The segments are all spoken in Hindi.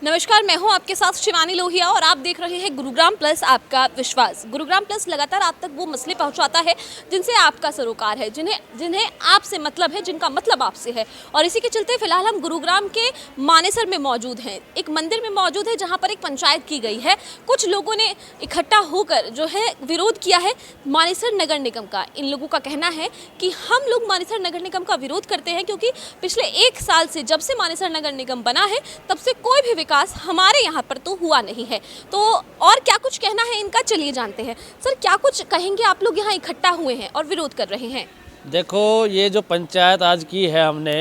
नमस्कार, मैं हूं आपके साथ शिवानी लोहिया और आप देख रहे हैं गुरुग्राम प्लस आपका विश्वास। गुरुग्राम प्लस लगातार आप तक वो मसले पहुंचाता है जिनसे आपका सरोकार है, जिन्हें जिन्हें आपसे मतलब है, जिनका मतलब आपसे है। और इसी के चलते फिलहाल हम गुरुग्राम के मानेसर में मौजूद हैं, एक मंदिर में मौजूद है जहां पर एक पंचायत की गई है। कुछ लोगों ने इकट्ठा होकर जो है विरोध किया है मानेसर नगर निगम का। इन लोगों का कहना है कि हम लोग मानेसर नगर निगम का विरोध करते हैं क्योंकि पिछले 1 साल से, जब से मानेसर नगर निगम बना है, तब से कोई भी विकास हमारे यहाँ पर तो हुआ नहीं है। तो और क्या कुछ कहना है इनका, चलिए जानते हैं। सर, क्या कुछ कहेंगे? आप लोग यहाँ इकट्ठा हुए हैं और विरोध कर रहे हैं। देखो, ये जो पंचायत आज की है हमने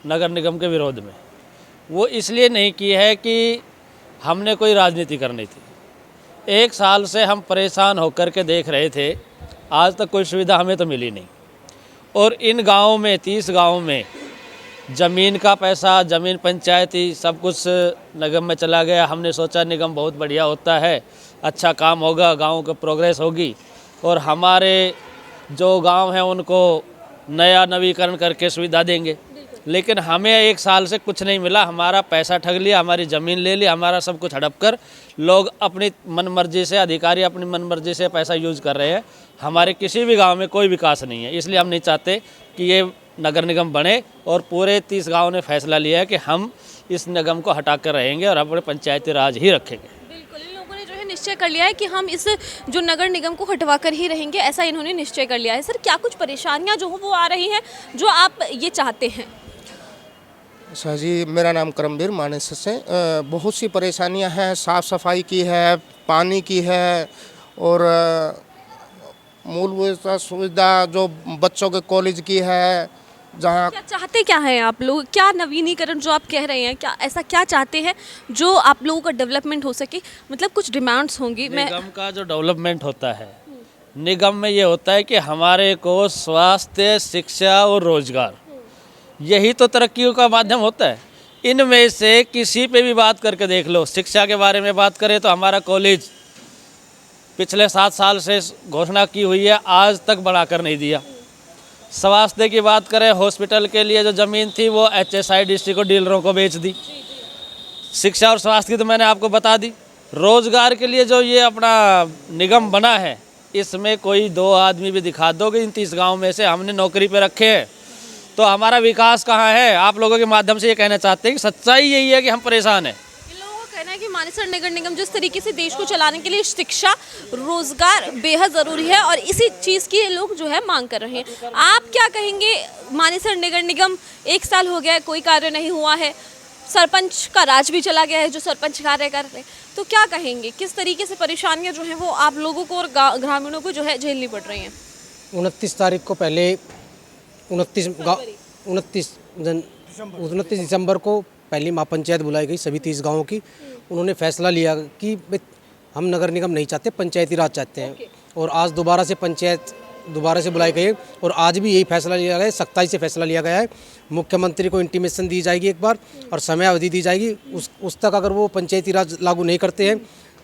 नगर निगम के विरोध में, वो इसलिए नहीं की है कि हमने कोई राजनीति करनी थी। 1 साल से हम परेशान होकर के देख रहे थे, आज तक कोई सुविधा हमें तो मिली नहीं। और इन गाँवों में 30 गाँवों में ज़मीन का पैसा, ज़मीन पंचायती सब कुछ निगम में चला गया। हमने सोचा निगम बहुत बढ़िया होता है, अच्छा काम होगा, गाँव की प्रोग्रेस होगी और हमारे जो गांव हैं उनको नया नवीकरण करके सुविधा देंगे। लेकिन हमें 1 साल से कुछ नहीं मिला। हमारा पैसा ठग लिया, हमारी ज़मीन ले ली, हमारा सब कुछ हड़प कर लोग अपनी मनमर्जी से, अधिकारी अपनी मनमर्जी से पैसा यूज़ कर रहे हैं। हमारे किसी भी गांव में कोई विकास नहीं है। इसलिए हम नहीं चाहते कि ये नगर निगम बने और पूरे 30 गाँव ने फैसला लिया है कि हम इस निगम को हटा कर रहेंगे और अपने पंचायती राज ही रखेंगे। बिल्कुल, इन लोगों ने जो है निश्चय कर लिया है कि हम इस जो नगर निगम को हटवा कर ही रहेंगे, ऐसा इन्होंने निश्चय कर लिया है। सर, क्या कुछ परेशानियां जो हो वो आ रही हैं जो आप ये चाहते हैं? अच्छा जी, मेरा नाम करमवीर मानेसर से। बहुत सी परेशानियां हैं, साफ़ सफाई की है, पानी की है और मूलभूत सुविधा जो बच्चों के कॉलेज की है। जहाँ क्या चाहते क्या हैं आप लोग? क्या नवीनीकरण जो आप कह रहे हैं, क्या ऐसा क्या चाहते हैं जो आप लोगों का डेवलपमेंट हो सके? मतलब कुछ डिमांड्स होंगी। निगम का जो डेवलपमेंट होता है, निगम में ये होता है कि हमारे को स्वास्थ्य, शिक्षा और रोजगार, यही तो तरक्की का माध्यम होता है। इनमें से किसी पे भी बात करके देख लो। शिक्षा के बारे में बात करें तो हमारा कॉलेज पिछले 7 साल से घोषणा की हुई है, आज तक बढ़ाकर नहीं दिया। स्वास्थ्य की बात करें, हॉस्पिटल के लिए जो ज़मीन थी वो HSI डिस्ट्रिक्ट को, डीलरों को बेच दी। शिक्षा और स्वास्थ्य की तो मैंने आपको बता दी। रोजगार के लिए जो ये अपना निगम बना है, इसमें कोई 2 आदमी भी दिखा दोगे इन 30 गाँव में से हमने नौकरी पे रखे हैं, तो हमारा विकास कहाँ है? आप लोगों के माध्यम से ये कहना चाहते हैं कि सच्चाई यही है कि हम परेशान हैं। इन लोगों का कहना है कि मानेसर नगर निगम जिस तरीके से देश को चलाने के लिए शिक्षा, रोजगार बेहद ज़रूरी है और इसी चीज़ की ये लोग जो है मांग कर रहे हैं। आप क्या कहेंगे? मानेसर नगर निगम 1 साल हो गया है, कोई कार्य नहीं हुआ है, सरपंच का राज भी चला गया है जो सरपंच कार्य कर रहे हैं, तो क्या कहेंगे? किस तरीके से परेशानियां जो हैं वो आप लोगों को और ग्रामीणों को जो है झेलनी पड़ रही हैं? 29 तारीख को पहले 29 दिसंबर को पहली महापंचायत बुलाई गई सभी 30 गाँवों की। उन्होंने फैसला लिया कि हम नगर निगम नहीं चाहते, पंचायती राज चाहते हैं। और आज दोबारा से पंचायत बुलाई गई है और आज भी यही फैसला लिया गया है, सख्ताई से फैसला लिया गया है। मुख्यमंत्री को इंटीमेशन दी जाएगी एक बार और समय अवधि दी जाएगी। उस तक अगर वो पंचायती राज लागू नहीं करते हैं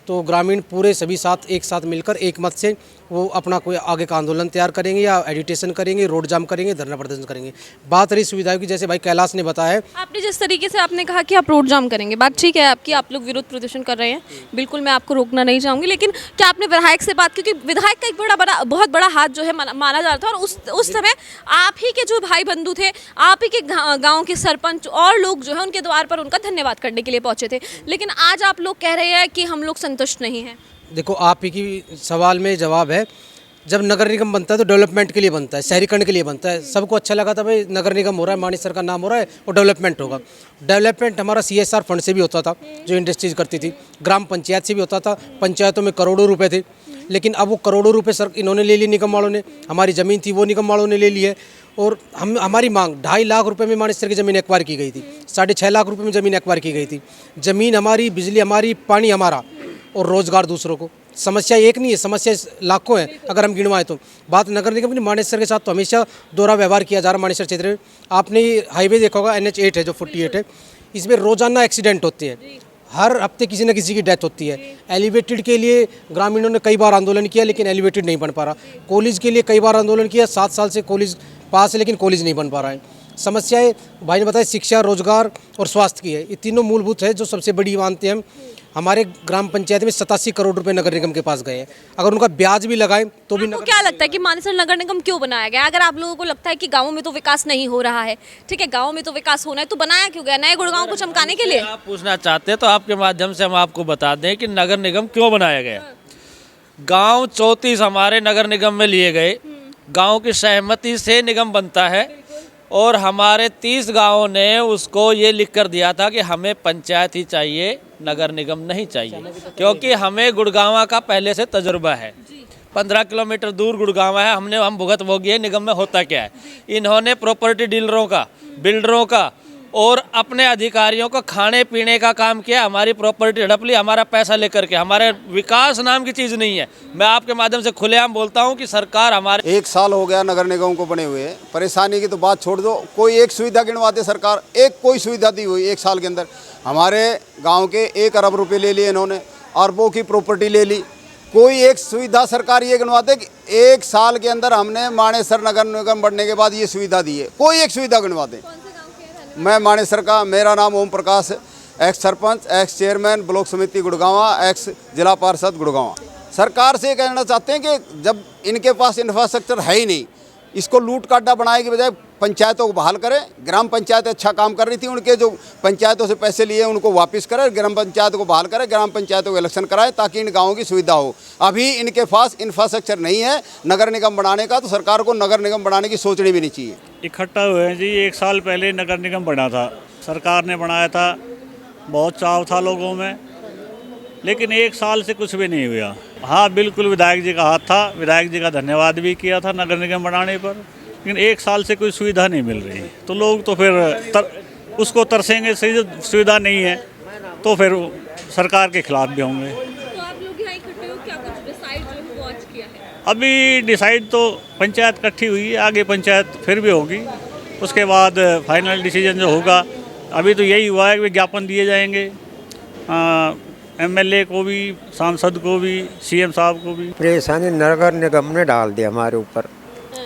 तो ग्रामीण पूरे सभी साथ एक साथ मिलकर एक मत से वो अपना कोई आगे का आंदोलन तैयार करेंगे या एडिटेशन करेंगे, रोड जाम करेंगे, धरना प्रदर्शन करेंगे। बात रही सुविधाओं की, जैसे भाई कैलाश ने बताया है, आपने जिस तरीके से आपने कहा कि आप रोड जाम करेंगे, बात ठीक है आपकी, आप लोग विरोध प्रदर्शन कर रहे हैं, बिल्कुल मैं आपको रोकना नहीं चाहूँगी। लेकिन क्या आपने विधायक से बात, क्योंकि विधायक का एक बहुत बड़ा हाथ जो है माना जा रहा था और उस समय आप ही के जो भाई बंधु थे, आप ही के गाँव के सरपंच और लोग जो है उनके द्वार पर उनका धन्यवाद करने के लिए पहुँचे थे। लेकिन आज आप लोग कह रहे हैं कि हम लोग संतुष्ट नहीं हैं। देखो आप ही की सवाल में जवाब है। जब नगर निगम बनता है तो डेवलपमेंट के लिए बनता है, शहरीकरण के लिए बनता है। सबको अच्छा लगा था भाई नगर निगम हो रहा है, मानेसर का नाम हो रहा है और डेवलपमेंट होगा। डेवलपमेंट हमारा CSR फंड से भी होता था, जो इंडस्ट्रीज करती थी, ग्राम पंचायत से भी होता था। पंचायतों में करोड़ों रुपए थे, लेकिन अब वो करोड़ों रुपए सर इन्होंने ले लिए, निगम वालों ने। हमारी ज़मीन थी वो निगम वालों ने ले ली है और हमारी मांग 2.5 लाख रुपए में मानेसर की ज़मीन एक्वायर की गई थी, 6.5 लाख रुपए में ज़मीन एक्वायर की गई थी। ज़मीन हमारी, बिजली हमारी, पानी हमारा और रोजगार दूसरों को। समस्या एक नहीं है, समस्या लाखों है अगर हम गिनवाएं तो। बात नगर निगम की, मानेसर के साथ तो हमेशा दोहरा व्यवहार किया जा रहा है। मानेसर क्षेत्र में आपने हाईवे देखा होगा, NH8 है जो 48 है, इसमें रोजाना एक्सीडेंट होते हैं, हर हफ्ते किसी न किसी की डेथ होती है। एलिवेटेड के लिए ग्रामीणों ने कई बार आंदोलन किया लेकिन एलिवेटेड नहीं बन पा रहा। कॉलेज के लिए कई बार आंदोलन किया, 7 साल से कॉलेज पास है लेकिन कॉलेज नहीं बन पा रहा है। समस्याएं भाई ने बताया शिक्षा, रोजगार और स्वास्थ्य की है। ये तीनों मूलभूत है जो सबसे बड़ी मानते हैं हम। हमारे ग्राम पंचायत में 87 करोड़ रुपए नगर निगम के पास गए हैं। अगर उनका ब्याज भी लगाएं तो भी आपको क्या लगता है कि मानेसर नगर निगम क्यों बनाया गया? अगर आप लोगों को लगता है कि गाँव में तो विकास नहीं हो रहा है, ठीक है, गाँव में तो विकास होना है, तो बनाया क्यों गया? नए गुड़गांव को चमकाने के लिए? आप पूछना चाहते हैं तो आपके माध्यम से हम आपको बता दें कि नगर निगम क्यों बनाया गया। गांव 34 हमारे नगर निगम में लिए गए, गांव की सहमति से निगम बनता है और हमारे 30 गांवों ने उसको ये लिख कर दिया था कि हमें पंचायत ही चाहिए, नगर निगम नहीं चाहिए, क्योंकि हमें गुड़गांव का पहले से तजुर्बा है। 15 किलोमीटर दूर गुड़गांव है, हम भुगत भोगी है निगम में होता क्या है। इन्होंने प्रॉपर्टी डीलरों का, बिल्डरों का और अपने अधिकारियों को खाने पीने का काम किया, हमारी प्रॉपर्टी हड़प ली, हमारा पैसा लेकर के। हमारे विकास नाम की चीज़ नहीं है। मैं आपके माध्यम से खुलेआम बोलता हूं कि सरकार हमारे 1 साल हो गया नगर निगम को बने हुए। परेशानी की तो बात छोड़ दो, कोई एक सुविधा गिनवाते सरकार, एक कोई सुविधा दी हुई 1 साल के अंदर। हमारे गांव के 1 अरब रुपए ले लिए इन्होंने, अरबों की प्रॉपर्टी ले ली। कोई एक सुविधा सरकार ये गिनवाते कि 1 साल के अंदर हमने मानेसर नगर निगम बनने के बाद ये सुविधा दी है। कोई एक सुविधा गिनवाते। मैं मानेसर का, मेरा नाम ओम प्रकाश है, x sarpanch, x chairman block समिति गुड़गांव, एक्स जिला पार्षद गुड़गांव। सरकार से कहना चाहते हैं कि जब इनके पास इंफ्रास्ट्रक्चर है ही नहीं, इसको लूट काटा बनाने की बजाय पंचायतों को बहाल करें। ग्राम पंचायत अच्छा काम कर रही थी, उनके जो पंचायतों से पैसे लिए उनको वापस करें, ग्राम पंचायत को बहाल करें, ग्राम पंचायतों को इलेक्शन कराएं ताकि इन गाँवों की सुविधा हो। अभी इनके पास इंफ्रास्ट्रक्चर नहीं है नगर निगम बनाने का, तो सरकार को नगर निगम बनाने की सोचनी भी नहीं चाहिए। इकट्ठा हुए हैं जी। 1 साल पहले नगर निगम बना था, सरकार ने बनाया था, बहुत चाव था लोगों में, लेकिन 1 साल से कुछ भी नहीं हुआ। हाँ, बिल्कुल विधायक जी का हाथ था, विधायक जी का धन्यवाद भी किया था नगर निगम बनाने पर, लेकिन 1 साल से कोई सुविधा नहीं मिल रही। तो लोग तो फिर उसको तरसेंगे, सही सुविधा नहीं है तो फिर सरकार के खिलाफ भी होंगे। तो आप लोग यहाँ इकट्ठे हो, क्या कुछ डिसाइड जो है वो आज किया है? अभी डिसाइड तो पंचायत इकट्ठी हुई है, आगे पंचायत फिर भी होगी, उसके बाद फाइनल डिसीजन जो होगा। अभी तो यही हुआ है कि विज्ञापन दिए जाएंगे एमएलए को भी, सांसद को भी, सीएम साहब को भी। परेशानी नगर निगम ने डाल दी हमारे ऊपर।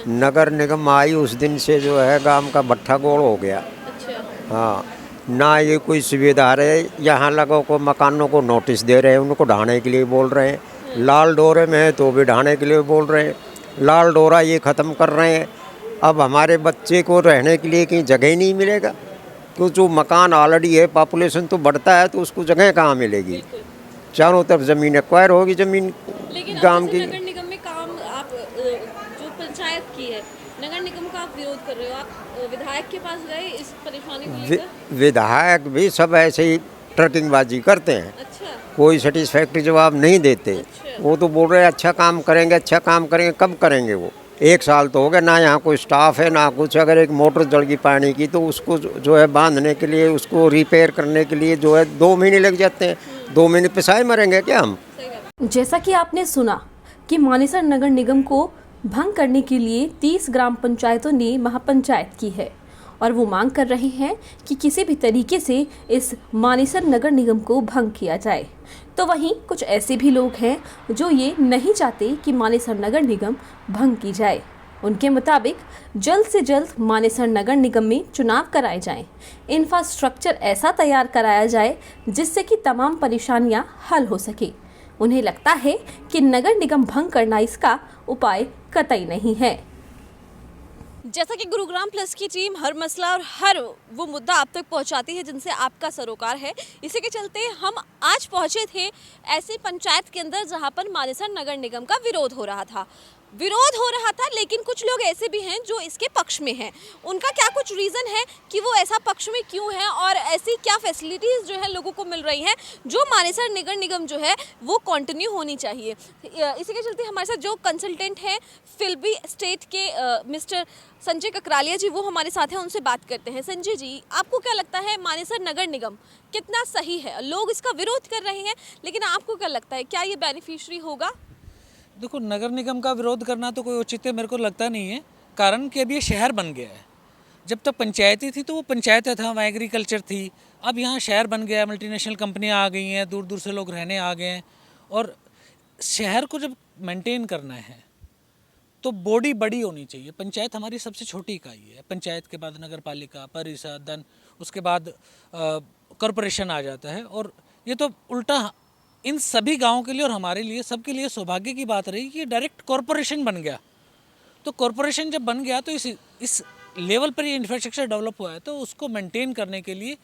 नगर निगम आई उस दिन से जो है गांव का भट्ठा गोल हो गया। अच्छा। हाँ, ना ये कोई सुविधा रहे। यहाँ लोगों को मकानों को नोटिस दे रहे हैं, उनको ढाने के लिए बोल रहे हैं। लाल डोरे में है तो भी ढाने के लिए बोल रहे हैं। लाल डोरा ये ख़त्म कर रहे हैं। अब हमारे बच्चे को रहने के लिए कहीं जगह ही नहीं मिलेगा, तो जो मकान ऑलरेडी है, पॉपुलेशन तो बढ़ता है तो उसको जगह कहाँ मिलेगी। चारों तरफ ज़मीन एक्वायर होगी, ज़मीन गांव की। नगर निगम में काम आप जो पंचायत की है, नगर निगम का आप विरोध कर रहे हो, आप विधायक के पास गए इस परेशानी को लेकर? विधायक भी सब ऐसे ही ट्रकिंगबाजी करते हैं। अच्छा। कोई सेटिस्फैक्ट्री जवाब नहीं देते। अच्छा। वो तो बोल रहे हैं अच्छा काम करेंगे, अच्छा काम करेंगे। कब करेंगे वो? 1 साल तो हो गया ना, यहाँ कोई स्टाफ है ना कुछ। अगर एक मोटर जल गई पानी की तो उसको जो है बांधने के लिए, उसको रिपेयर करने के लिए जो है 2 महीने लग जाते हैं। 2 महीने पिसाए मरेंगे क्या हम? जैसा कि आपने सुना कि मानेसर नगर निगम को भंग करने के लिए 30 ग्राम पंचायतों ने महापंचायत की है और वो मांग कर रहे हैं कि किसी भी तरीके से इस मानेसर नगर निगम को भंग किया जाए। तो वहीं कुछ ऐसे भी लोग हैं जो ये नहीं चाहते कि मानेसर नगर निगम भंग की जाए। उनके मुताबिक जल्द से जल्द मानेसर नगर निगम में चुनाव कराए जाएं, इंफ्रास्ट्रक्चर ऐसा तैयार कराया जाए जिससे कि तमाम परेशानियां हल हो सके। उन्हें लगता है कि नगर निगम भंग करना इसका उपाय कतई नहीं है। जैसा कि गुरुग्राम प्लस की टीम हर मसला और हर वो मुद्दा आप तक पहुंचाती है जिनसे आपका सरोकार है, इसी के चलते हम आज पहुंचे थे ऐसी पंचायत के अंदर जहां पर मानेसर नगर निगम का विरोध हो रहा था। लेकिन कुछ लोग ऐसे भी हैं जो इसके पक्ष में हैं। उनका क्या कुछ रीज़न है कि वो ऐसा पक्ष में क्यों है और ऐसी क्या फैसिलिटीज़ जो है लोगों को मिल रही हैं जो मानेसर नगर निगम जो है वो कंटिन्यू होनी चाहिए। इसी के चलते हमारे साथ जो कंसल्टेंट हैं फिल्बी स्टेट के मिस्टर संजय ककरालिया जी, वो हमारे साथ हैं, उनसे बात करते हैं। संजय जी, आपको क्या लगता है मानेसर नगर निगम कितना सही है? लोग इसका विरोध कर रहे हैं, लेकिन आपको क्या लगता है क्या ये बेनिफिशियरी होगा? देखो, नगर निगम का विरोध करना तो कोई उचित मेरे को लगता नहीं है, कारण कि अभी ये शहर बन गया है। जब तक पंचायती थी तो वो पंचायत था, वहाँ एग्रीकल्चर थी। अब यहाँ शहर बन गया, मल्टीनेशनल कंपनियाँ आ गई हैं, दूर दूर से लोग रहने आ गए हैं। और शहर को जब मेंटेन करना है तो बॉडी बड़ी होनी चाहिए। पंचायत हमारी सबसे छोटी इकाई है, पंचायत के बाद नगर पालिका, परिषद, देन उसके बाद कॉरपोरेशन आ जाता है। और ये तो उल्टा इन सभी गाँव के लिए और हमारे लिए सबके लिए सौभाग्य की बात रही कि डायरेक्ट कॉरपोरेशन बन गया। तो कॉरपोरेशन जब बन गया तो इस लेवल पर ये इंफ्रास्ट्रक्चर डेवलप हुआ है, तो उसको मेंटेन करने के लिए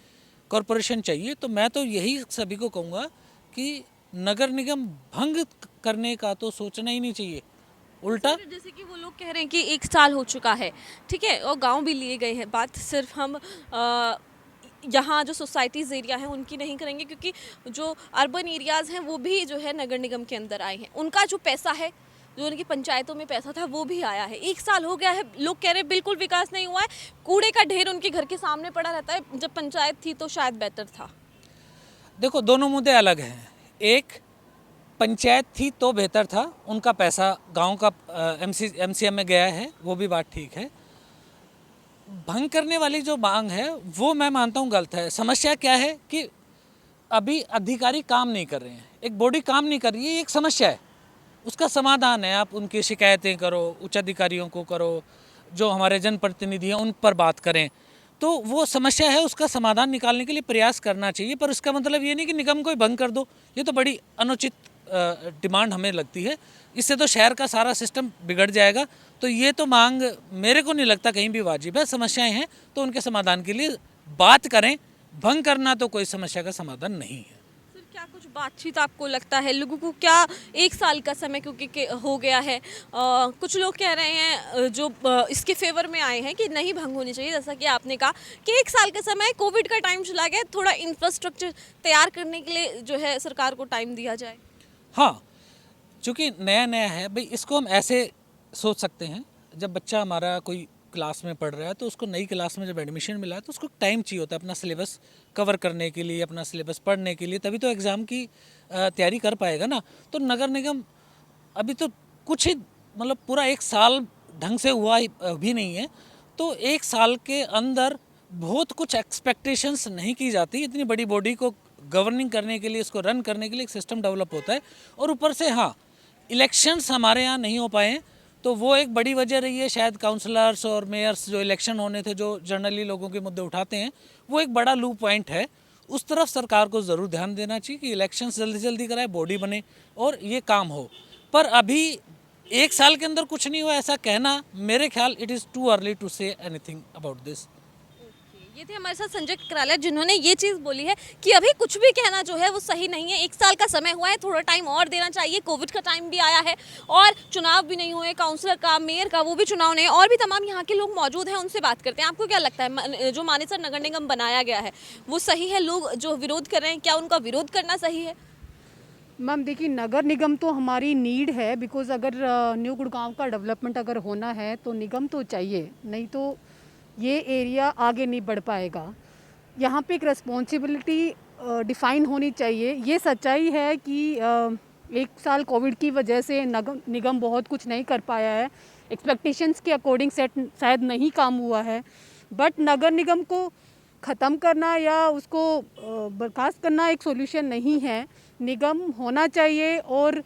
कॉरपोरेशन चाहिए। तो मैं तो यही सभी को कहूँगा कि नगर निगम भंग करने का तो सोचना ही नहीं चाहिए, उल्टा। जैसे कि वो लोग कह रहे हैं कि 1 साल हो चुका है, ठीक है, और गांव भी लिए गए हैं। बात सिर्फ हम यहाँ जो सोसाइटीज़ एरिया हैं उनकी नहीं करेंगे, क्योंकि जो अर्बन एरियाज़ हैं वो भी जो है नगर निगम के अंदर आए हैं। उनका जो पैसा है, जो उनकी पंचायतों में पैसा था, वो भी आया है। 1 साल हो गया है, लोग कह रहे हैं बिल्कुल विकास नहीं हुआ है, कूड़े का ढेर उनके घर के सामने पड़ा रहता है। जब पंचायत थी तो शायद बेहतर था। देखो, दोनों मुद्दे अलग हैं। एक, पंचायत थी तो बेहतर था, उनका पैसा गांव का एमसीएम में गया है, वो भी बात ठीक है। भंग करने वाली जो मांग है वो मैं मानता हूँ गलत है। समस्या क्या है कि अभी अधिकारी काम नहीं कर रहे हैं, एक बॉडी काम नहीं कर रही है, ये एक समस्या है। उसका समाधान है, आप उनकी शिकायतें करो, उच्च अधिकारियों को करो, जो हमारे जनप्रतिनिधि हैं उन पर बात करें, तो वो समस्या है, उसका समाधान निकालने के लिए प्रयास करना चाहिए। पर उसका मतलब ये नहीं कि निगम को ही भंग कर दो, ये तो बड़ी अनुचित डिमांड हमें लगती है। इससे तो शहर का सारा सिस्टम बिगड़ जाएगा। तो ये तो मांग मेरे को नहीं लगता कहीं भी वाजिब है। समस्याएं हैं तो उनके समाधान के लिए बात करें, भंग करना तो कोई समस्या का समाधान नहीं है। सर, क्या कुछ बातचीत आपको लगता है लोगों को, क्या 1 साल का समय क्योंकि हो गया है, कुछ लोग कह रहे हैं जो इसके फेवर में आए हैं कि नहीं भंग होनी चाहिए, जैसा कि आपने कहा कि 1 साल का समय, कोविड का टाइम चला गया, थोड़ा इंफ्रास्ट्रक्चर तैयार करने के लिए जो है सरकार को टाइम दिया जाए। हाँ, चूँकि नया नया है भाई, इसको हम ऐसे सोच सकते हैं, जब बच्चा हमारा कोई क्लास में पढ़ रहा है तो उसको नई क्लास में जब एडमिशन मिला है तो उसको टाइम चाहिए होता है अपना सिलेबस कवर करने के लिए, अपना सिलेबस पढ़ने के लिए, तभी तो एग्ज़ाम की तैयारी कर पाएगा ना। तो नगर निगम अभी तो कुछ ही मतलब पूरा 1 साल ढंग से हुआ भी नहीं है, तो 1 साल के अंदर बहुत कुछ एक्सपेक्टेशंस नहीं की जाती। इतनी बड़ी बॉडी को गवर्निंग करने के लिए, इसको रन करने के लिए एक सिस्टम डेवलप होता है। और ऊपर से हाँ, इलेक्शंस हमारे यहाँ नहीं हो पाए हैं, तो वो एक बड़ी वजह रही है। शायद काउंसलर्स और मेयर्स जो इलेक्शन होने थे, जो जनरली लोगों के मुद्दे उठाते हैं, वो एक बड़ा लूप पॉइंट है। उस तरफ सरकार को ज़रूर ध्यान देना चाहिए कि इलेक्शंस जल्दी जल्दी कराए, बॉडी बने और ये काम हो। पर अभी 1 साल के अंदर कुछ नहीं हुआ ऐसा कहना, मेरे ख्याल it is too early to say anything about this. ये थे हमारे साथ संजय कराला, जिन्होंने ये चीज़ बोली है कि अभी कुछ भी कहना जो है वो सही नहीं है। 1 साल का समय हुआ है, थोड़ा टाइम और देना चाहिए। कोविड का टाइम भी आया है और चुनाव भी नहीं हुए, काउंसलर का, मेयर का, वो भी चुनाव नहीं, और भी तमाम यहाँ के लोग मौजूद हैं, उनसे बात करते हैं। आपको क्या लगता है, जो मानेसर नगर निगम बनाया गया है वो सही है? लोग जो विरोध कर रहे हैं, क्या उनका विरोध करना सही है? मैम देखिए, नगर निगम तो हमारी नीड है, बिकॉज़ अगर न्यू गुड़गांव का डेवलपमेंट अगर होना है तो निगम तो चाहिए, नहीं तो ये एरिया आगे नहीं बढ़ पाएगा। यहाँ पे एक रिस्पॉन्सिबिलिटी डिफ़ाइन होनी चाहिए। ये सच्चाई है कि 1 साल कोविड की वजह से निगम बहुत कुछ नहीं कर पाया है, एक्सपेक्टेशंस के अकॉर्डिंग शायद नहीं काम हुआ है। बट नगर निगम को ख़त्म करना या उसको बर्खास्त करना एक सॉल्यूशन नहीं है। निगम होना चाहिए और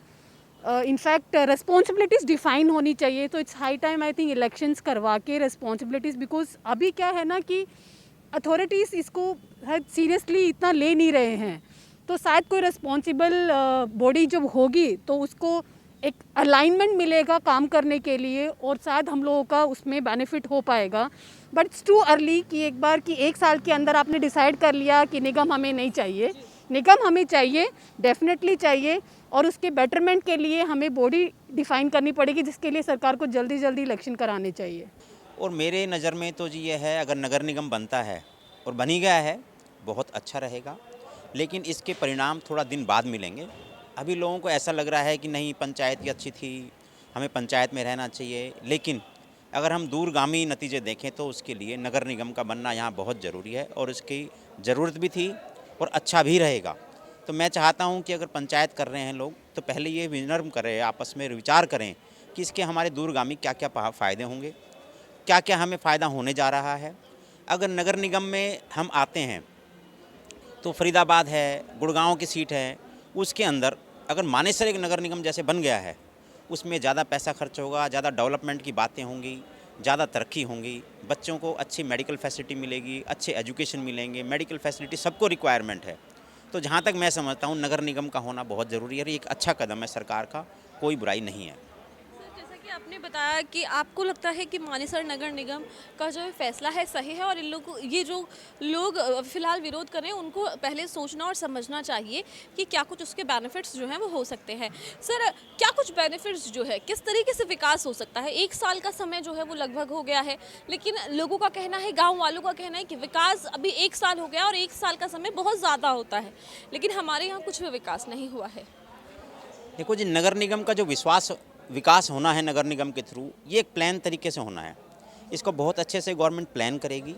इनफैक्ट रिस्पॉन्सिबिलिटीज़ डिफ़ाइन होनी चाहिए। तो it's high time I think elections करवा के रिस्पॉन्सिबिलिटीज़, बिकॉज अभी क्या है ना कि अथॉरिटीज़ इसको सीरियसली इतना ले नहीं रहे हैं। तो शायद कोई रिस्पॉन्सिबल बॉडी जब होगी तो उसको एक अलाइनमेंट मिलेगा काम करने के लिए और शायद हम लोगों का उसमें बेनिफिट हो पाएगा। बट इट्स टू अर्ली कि एक बार कि 1 साल के अंदर आपने डिसाइड कर लिया कि निगम हमें नहीं चाहिए। निगम हमें चाहिए, डेफिनेटली चाहिए, और उसके बेटरमेंट के लिए हमें बॉडी डिफ़ाइन करनी पड़ेगी, जिसके लिए सरकार को जल्दी जल्दी इलेक्शन कराने चाहिए। और मेरे नज़र में तो जी ये है, अगर नगर निगम बनता है और बन ही गया है, बहुत अच्छा रहेगा, लेकिन इसके परिणाम थोड़ा दिन बाद मिलेंगे। अभी लोगों को ऐसा लग रहा है कि नहीं, पंचायत ही अच्छी थी, हमें पंचायत में रहना चाहिए। लेकिन अगर हम दूरगामी नतीजे देखें तो उसके लिए नगर निगम का बनना यहाँ बहुत ज़रूरी है और उसकी ज़रूरत भी थी और अच्छा भी रहेगा। तो मैं चाहता हूँ कि अगर पंचायत कर रहे हैं लोग तो पहले ये विनर्म करें, आपस में विचार करें कि इसके हमारे दूरगामी क्या क्या फ़ायदे होंगे, क्या क्या हमें फ़ायदा होने जा रहा है। अगर नगर निगम में हम आते हैं तो फरीदाबाद है, गुड़गांव की सीट है, उसके अंदर अगर मानेसर एक नगर निगम जैसे बन गया है, उसमें ज़्यादा पैसा खर्च होगा, ज़्यादा डेवलपमेंट की बातें होंगी, ज़्यादा तरक्की होंगी, बच्चों को अच्छी मेडिकल फैसिलिटी मिलेगी, अच्छे एजुकेशन मिलेंगे, मेडिकल फैसिलिटी सबको रिक्वायरमेंट है। तो जहाँ तक मैं समझता हूँ नगर निगम का होना बहुत ज़रूरी है और ये एक अच्छा कदम है सरकार का, कोई बुराई नहीं है। जैसा कि आपने बताया कि आपको लगता है कि मानेसर नगर निगम का जो फैसला है सही है और इन लोगों ये जो लोग फिलहाल विरोध कर रहे हैं उनको पहले सोचना और समझना चाहिए कि क्या कुछ उसके बेनिफिट्स जो हैं वो हो सकते हैं। सर, क्या कुछ बेनिफिट्स जो है, किस तरीके से विकास हो सकता है? 1 साल का समय जो है वो लगभग हो गया है, लेकिन लोगों का कहना है, गाँव वालों का कहना है कि विकास अभी 1 साल हो गया और 1 साल का समय बहुत ज़्यादा होता है, लेकिन हमारे यहाँ कुछ भी विकास नहीं हुआ है। देखो जी, नगर निगम का जो विकास होना है नगर निगम के थ्रू, ये एक प्लान तरीके से होना है। इसको बहुत अच्छे से गवर्नमेंट प्लान करेगी।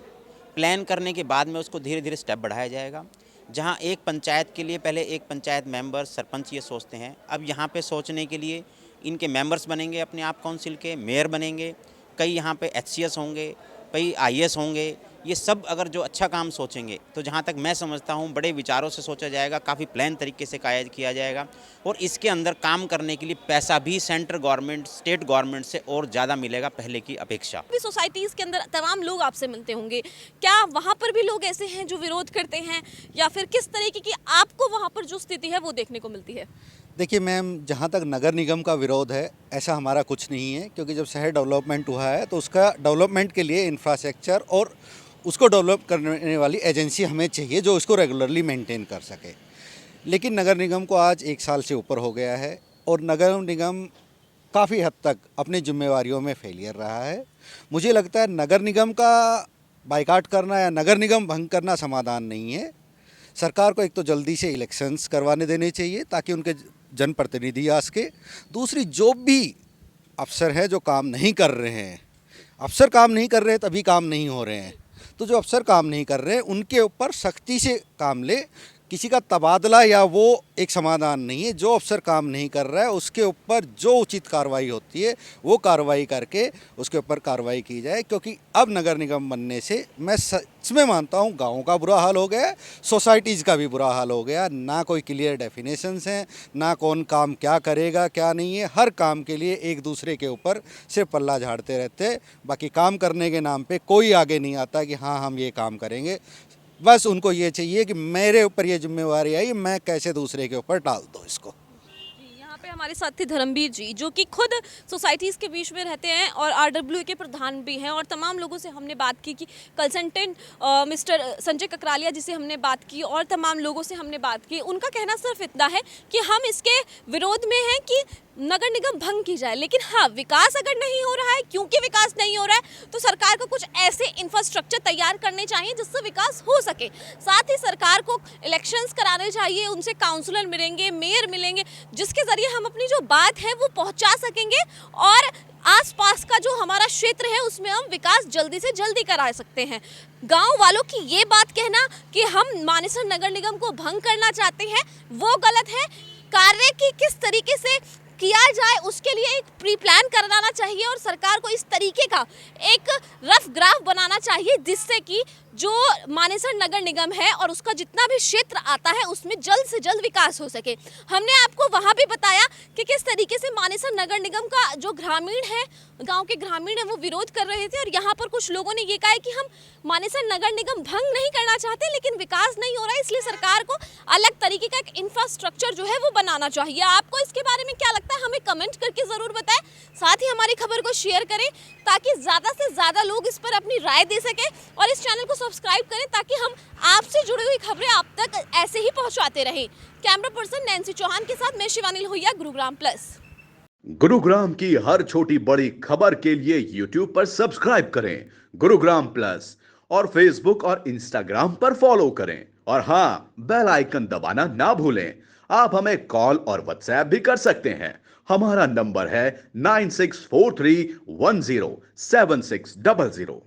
प्लान करने के बाद में उसको धीरे धीरे स्टेप बढ़ाया जाएगा। जहां एक पंचायत के लिए पहले एक पंचायत मेंबर, सरपंच ये सोचते हैं, अब यहां पे सोचने के लिए इनके मेंबर्स बनेंगे, अपने आप काउंसिल के मेयर बनेंगे, कई यहाँ पे HCS होंगे, कई IAS होंगे। ये सब अगर जो अच्छा काम सोचेंगे तो जहाँ तक मैं समझता हूँ बड़े विचारों से सोचा जाएगा, काफ़ी प्लान तरीके से किया जाएगा और इसके अंदर काम करने के लिए पैसा भी सेंट्रल गवर्नमेंट, स्टेट गवर्नमेंट से और ज़्यादा मिलेगा पहले की अपेक्षा। भी सोसाइटीज़ के अंदर तमाम लोग आपसे मिलते होंगे, क्या वहाँ पर भी लोग ऐसे हैं जो विरोध करते हैं या फिर किस तरीके की आपको वहाँ पर जो स्थिति है वो देखने को मिलती है? देखिए मैम, जहाँ तक नगर निगम का विरोध है ऐसा हमारा कुछ नहीं है, क्योंकि जब शहर डेवलपमेंट हुआ है तो उसका डेवलपमेंट के लिए इंफ्रास्ट्रक्चर और उसको डेवलप करने वाली एजेंसी हमें चाहिए जो उसको रेगुलरली मेंटेन कर सके। लेकिन नगर निगम को आज 1 साल से ऊपर हो गया है और नगर निगम काफ़ी हद तक अपनी जिम्मेवारियों में फेलियर रहा है। मुझे लगता है नगर निगम का बाइकाट करना या नगर निगम भंग करना समाधान नहीं है। सरकार को एक तो जल्दी से इलेक्शंस करवाने देने चाहिए ताकि उनके जनप्रतिनिधि आ सके। दूसरी, जो भी अफसर हैं जो काम नहीं कर रहे हैं, अफसर काम नहीं कर रहे हैं तभी काम नहीं हो रहे हैं, तो जो अफसर काम नहीं कर रहे हैं उनके ऊपर सख्ती से काम ले। किसी का तबादला या वो एक समाधान नहीं है। जो अफसर काम नहीं कर रहा है उसके ऊपर जो उचित कार्रवाई होती है वो कार्रवाई करके उसके ऊपर कार्रवाई की जाए, क्योंकि अब नगर निगम बनने से मैं सच में मानता हूँ गाँव का बुरा हाल हो गया है, सोसाइटीज़ का भी बुरा हाल हो गया। ना कोई क्लियर डेफिनेशंस हैं, ना कौन काम क्या करेगा क्या नहीं है। हर काम के लिए एक दूसरे के ऊपर सिर्फ पल्ला झाड़ते रहते, बाकी काम करने के नाम पे कोई आगे नहीं आता कि हाँ हम ये काम करेंगे। बस उनको ये चाहिए कि मेरे ऊपर ये जिम्मेवारी आई, मैं कैसे दूसरे के ऊपर डाल दूँ इसको। यहाँ पे हमारे साथ थे धर्मवीर जी, जो कि खुद सोसाइटीज़ के बीच में रहते हैं और RWA के प्रधान भी हैं, और तमाम लोगों से हमने बात की कि कंसल्टेंट मिस्टर संजय ककरालिया जिसे हमने बात की और तमाम लोगों से हमने बात की। उनका कहना सिर्फ इतना है कि हम इसके विरोध में हैं कि नगर निगम भंग की जाए, लेकिन हाँ, विकास अगर नहीं हो रहा है, क्योंकि विकास नहीं हो रहा है तो सरकार को कुछ ऐसे इंफ्रास्ट्रक्चर तैयार करने चाहिए जिससे विकास हो सके। साथ ही सरकार को इलेक्शंस कराने चाहिए, उनसे काउंसलर मिलेंगे, मेयर मिलेंगे, जिसके ज़रिए हम अपनी जो बात है वो पहुंचा सकेंगे और आसपास का जो हमारा क्षेत्र है उसमें हम विकास जल्दी से जल्दी करा सकते हैं। गांव वालों की ये बात कहना कि हम मानेसर नगर निगम को भंग करना चाहते हैं वो गलत है। कार्य की किस तरीके से किया जाए उसके लिए एक प्री प्लान करवाना चाहिए और सरकार को इस तरीके का एक रफ ग्राफ बनाना चाहिए जिससे कि जो मानेसर नगर निगम है और उसका जितना भी क्षेत्र आता है उसमें जल्द से जल्द विकास हो सके। हमने आपको वहाँ भी बताया कि किस तरीके से मानेसर नगर निगम का जो ग्रामीण है, गांव के ग्रामीण है, वो विरोध कर रहे थे और यहाँ पर कुछ लोगों ने ये कहा है कि हम मानेसर नगर निगम भंग नहीं करना चाहते, लेकिन विकास नहीं हो रहा है, इसलिए सरकार को अलग तरीके का एक इंफ्रास्ट्रक्चर जो है वो बनाना चाहिए। आपको इसके बारे में क्या लगता है हमें कमेंट करके ज़रूर बताएं। साथ ही हमारी खबर को शेयर करें ताकि ज़्यादा से ज़्यादा लोग इस पर अपनी राय दे सकें और इस चैनल को सब्सक्राइब करें ताकि हम आपसे जुड़ी हुई खबरें आप तक ऐसे ही पहुंचाते रहें। कैमरा पर्सन नैन्सी चौहान के साथ मैं शिवानी लोहिया, गुरुग्राम प्लस। गुरुग्राम की हर छोटी बड़ी खबर के लिए YouTube पर सब्सक्राइब करें गुरुग्राम प्लस और Facebook और Instagram पर फॉलो करें और हाँ, बेल आइकन दबाना ना भूलें। आप हमें कॉल और व्हाट्सएप भी कर सकते हैं। हमारा नंबर है 9643107600।